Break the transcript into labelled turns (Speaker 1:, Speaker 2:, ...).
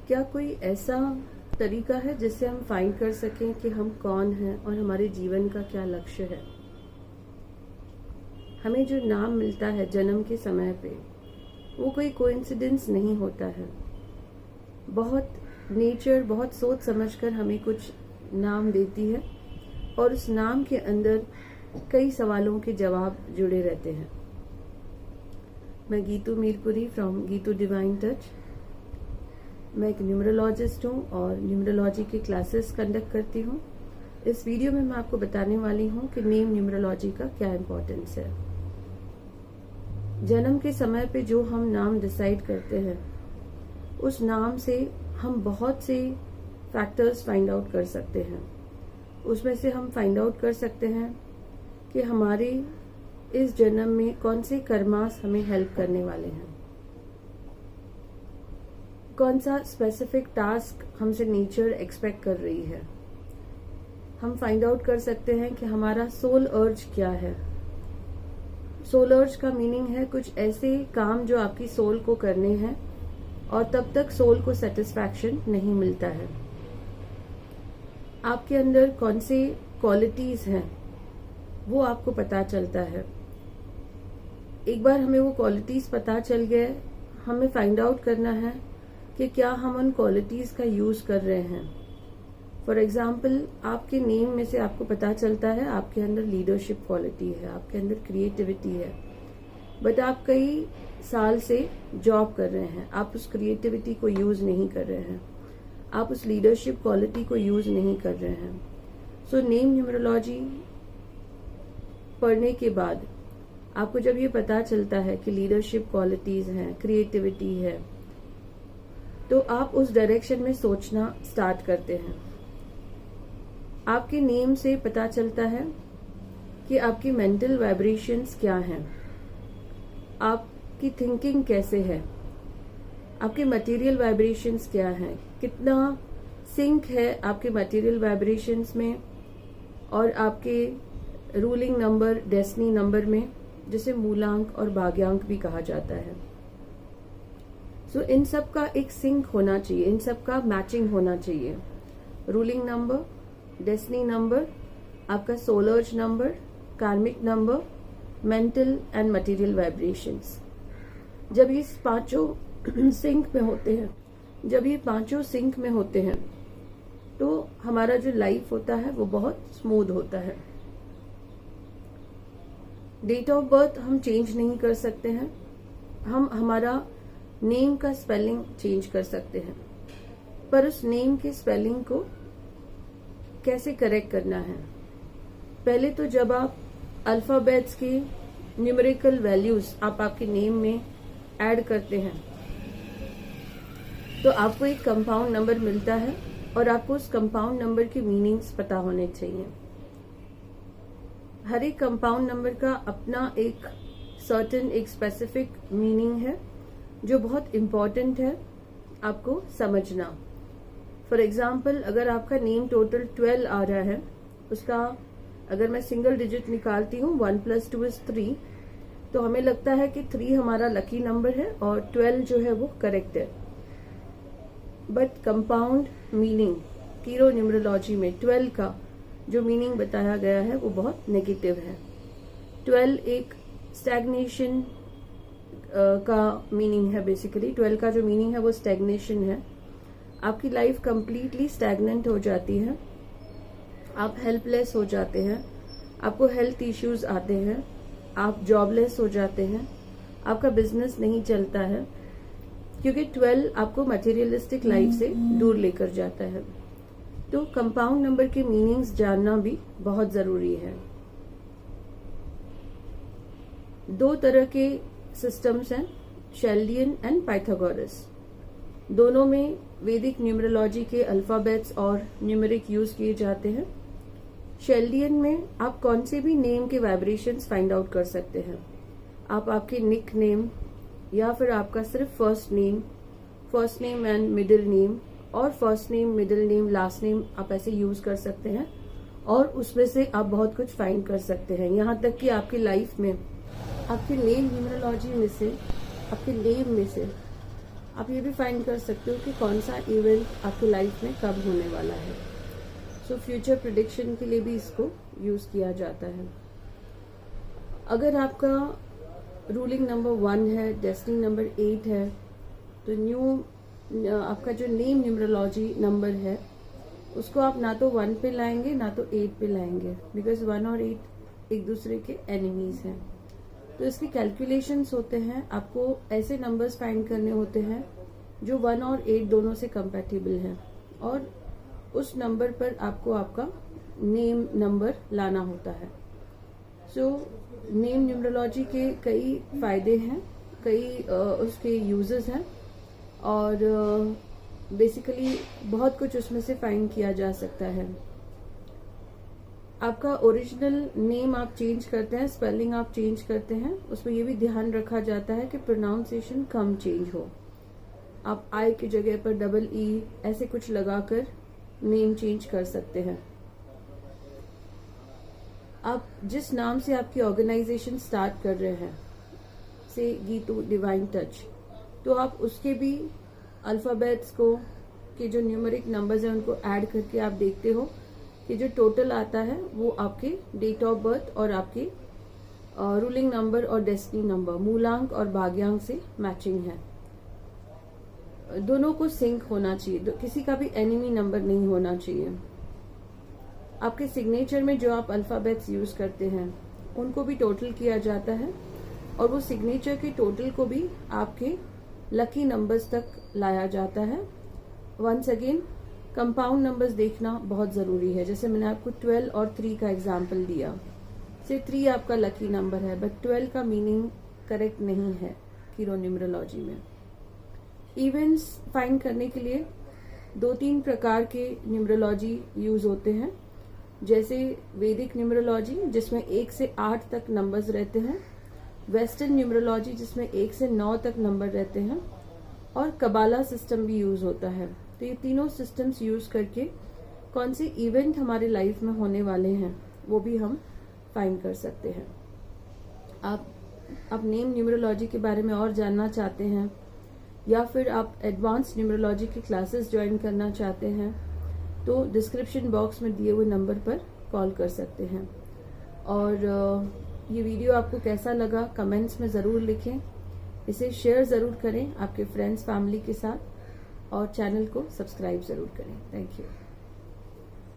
Speaker 1: क्या कोई ऐसा तरीका है जिससे हम फाइंड कर सकें कि हम कौन हैं और हमारे जीवन का क्या लक्ष्य है? हमें जो नाम मिलता है जन्म के समय पे, वो कोई कोइंसिडेंस नहीं होता है। बहुत सोच समझकर हमें कुछ नाम देती है और उस नाम के अंदर कई सवालों के जवाब जुड़े रहते हैं। मैं Geetu Mirpuri from Geetu divine touch. मैं एक न्यूमरोलॉजिस्ट हूँ और न्यूमरोलॉजी के क्लासेस कंडक्ट करती हूँ। इस वीडियो में मैं आपको बताने वाली हूँ कि नेम न्यूमरोलॉजी का क्या इम्पोर्टेंस है। जन्म के समय पे जो हम नाम डिसाइड करते हैं, उस नाम से हम बहुत से फैक्टर्स फाइंड आउट कर सकते हैं। उसमें से हम फाइंड आउट कर सकते हैं कि हमारे इस जन्म में कौन से कर्मास हमें हेल्प करने वाले हैं, कौन सा स्पेसिफिक टास्क हमसे नेचर एक्सपेक्ट कर रही है। हम फाइंड आउट कर सकते हैं कि हमारा सोल अर्ज क्या है। सोल अर्ज का मीनिंग है कुछ ऐसे काम जो आपकी सोल को करने हैं और तब तक सोल को सेटिस्फैक्शन नहीं मिलता है। आपके अंदर कौन से क्वालिटीज हैं वो आपको पता चलता है। एक बार हमें वो क्वालिटीज पता चल गए, हमें फाइंड आउट करना है कि क्या हम उन क्वालिटीज का यूज कर रहे हैं। फॉर एग्जाम्पल, आपके नेम में से आपको पता चलता है आपके अंदर लीडरशिप क्वालिटी है, आपके अंदर क्रिएटिविटी है, बट आप कई साल से जॉब कर रहे हैं, आप उस क्रिएटिविटी को यूज नहीं कर रहे हैं, आप उस लीडरशिप क्वालिटी को यूज नहीं कर रहे हैं। सो नेम न्यूमरोलॉजी पढ़ने के बाद आपको जब ये पता चलता है कि लीडरशिप क्वालिटीज हैं, क्रिएटिविटी है, तो आप उस डायरेक्शन में सोचना स्टार्ट करते हैं। आपके नेम से पता चलता है कि आपकी मेंटल वाइब्रेशंस क्या हैं, आपकी थिंकिंग कैसे है, आपके मटेरियल वाइब्रेशंस क्या हैं, कितना सिंक है आपके मटेरियल वाइब्रेशंस में और आपके रूलिंग नंबर, डेस्टिनी नंबर में, जिसे मूलांक और भाग्यांक भी कहा जाता है। सो इन सब का एक सिंक होना चाहिए, इन सब का मैचिंग होना चाहिए। रूलिंग नंबर, डेस्टिनी नंबर, आपका सोल अर्ज नंबर, कार्मिक number, mental and material vibrations. जब ये पांचों सिंक में होते हैं, तो हमारा जो लाइफ होता है वो बहुत स्मूथ होता है। डेट ऑफ बर्थ हम चेंज नहीं कर सकते हैं, हम हमारा नेम का स्पेलिंग चेंज कर सकते हैं, पर उस नेम के स्पेलिंग को कैसे करेक्ट करना है। पहले तो जब आप अल्फाबेट्स के न्यूमेरिकल वैल्यूज आप आपके नेम में ऐड करते हैं, तो आपको एक कंपाउंड नंबर मिलता है और आपको उस कंपाउंड नंबर के मीनिंग्स पता होने चाहिए। हर एक कंपाउंड नंबर का अपना एक सर्टेन, एक स्पेसिफिक मीनिंग है जो बहुत इम्पोर्टेंट है आपको समझना। फॉर एग्जाम्पल, अगर आपका नेम टोटल 12 आ रहा है, उसका अगर मैं सिंगल डिजिट निकालती हूँ 1 + 2 = 3, तो हमें लगता है कि 3 हमारा लकी नंबर है और 12 जो है वो करेक्ट है। बट कंपाउंड मीनिंग कीरो न्यूमरोलॉजी में 12 का जो मीनिंग बताया गया है वो बहुत नेगेटिव है। 12 एक स्टैग्नेशन का मीनिंग है। बेसिकली 12 का जो मीनिंग है वो स्टैग्नेशन है। आपकी लाइफ कंप्लीटली स्टैग्नेंट हो जाती है, आप हेल्पलेस हो जाते हैं, आपको हेल्थ इश्यूज आते हैं, आप जॉबलेस हो जाते हैं, आपका बिजनेस नहीं चलता है, क्योंकि 12 आपको मटेरियलिस्टिक लाइफ से दूर लेकर जाता है। तो कंपाउंड नंबर के मीनिंग्स जानना भी बहुत जरूरी है। 2 तरह के सिस्टम्स हैं, शेल्डियन एंड पाइथागोरस। दोनों में वैदिक न्यूमरोलॉजी के अल्फाबेट्स और न्यूमेरिक यूज किए जाते हैं। शेल्डियन में आप कौन से भी नेम के वाइब्रेशंस फाइंड आउट कर सकते हैं। आप आपके निक नेम या फिर आपका सिर्फ first name and middle name, और first name, middle name, last name आप ऐसे यूज कर सकते हैं और उसमें से आप बहुत कुछ फाइंड कर सकते हैं। यहाँ तक कि आपकी लाइफ में आपके नेम न्यूमरोलॉजी में से, आपके नेम में से आप ये भी फाइंड कर सकते हो कि कौन सा इवेंट आपकी लाइफ में कब होने वाला है। सो फ्यूचर प्रेडिक्शन के लिए भी इसको यूज किया जाता है। अगर आपका रूलिंग नंबर 1 है, डेस्टिनी नंबर 8 है, तो आपका जो नेम न्यूमरोलॉजी नंबर है उसको आप ना तो 1 पे लाएंगे ना तो 8 पे लाएंगे, बिकॉज 1 और 8 एक दूसरे के एनिमीज हैं। तो इसके कैलकुलेशंस होते हैं, आपको ऐसे नंबर्स फाइंड करने होते हैं जो 1 और 8 दोनों से कंपैटिबल हैं, और उस नंबर पर आपको आपका नेम नंबर लाना होता है। सो नेम न्यूमरोलॉजी के कई फायदे हैं, कई उसके यूजेस हैं, और बेसिकली बहुत कुछ उसमें से फाइंड किया जा सकता है। आपका ओरिजिनल नेम आप चेंज करते हैं, स्पेलिंग आप चेंज करते हैं, उसमें ये भी ध्यान रखा जाता है कि प्रोनाउंसिएशन कम चेंज हो। आप आई की जगह पर डबल ई ऐसे कुछ लगाकर नेम चेंज कर सकते हैं। आप जिस नाम से आपकी ऑर्गेनाइजेशन स्टार्ट कर रहे हैं, से गीतू डिवाइन टच, तो आप उसके भी अल्फाबेट्स को के जो न्यूमेरिक नंबर्स हैं उनको ऐड करके आप देखते हो कि जो टोटल आता है वो आपके डेट ऑफ बर्थ और आपके रूलिंग नंबर और डेस्टिनी नंबर, मूलांक और भाग्यांक से मैचिंग है। दोनों को सिंक होना चाहिए, किसी का भी एनिमी नंबर नहीं होना चाहिए। आपके सिग्नेचर में जो आप अल्फाबेट्स यूज करते हैं उनको भी टोटल किया जाता है, और वो सिग्नेचर के टोटल को भी आपके लकी नंबर्स तक लाया जाता है। वंस अगेन कंपाउंड नंबर्स देखना बहुत जरूरी है। जैसे मैंने आपको 12 और 3 का एग्जाम्पल दिया, से 3 आपका लकी नंबर है, बट 12 का मीनिंग करेक्ट नहीं है कीरो न्यूमरोलॉजी में। इवेंट्स फाइंड करने के लिए 2-3 प्रकार के न्यूमरोलॉजी यूज होते हैं, जैसे वैदिक न्यूमरोलॉजी जिसमें 1 से 8 तक नंबर्स रहते हैं, वेस्टर्न न्यूमरोलॉजी जिसमें 1 से 9 तक नंबर रहते हैं, और कबाला सिस्टम भी यूज होता है। तो ये तीनों सिस्टम्स यूज करके कौन से इवेंट हमारे लाइफ में होने वाले हैं वो भी हम फाइंड कर सकते हैं। आप नेम न्यूमरोलॉजी के बारे में और जानना चाहते हैं, या फिर आप एडवांस न्यूमरोलॉजी की क्लासेस ज्वाइन करना चाहते हैं, तो डिस्क्रिप्शन बॉक्स में दिए हुए नंबर पर कॉल कर सकते हैं। और ये वीडियो आपको कैसा लगा कमेंट्स में ज़रूर लिखें, इसे शेयर ज़रूर करें आपके फ्रेंड्स फैमिली के साथ, और चैनल को सब्सक्राइब ज़रूर करें। Thank you.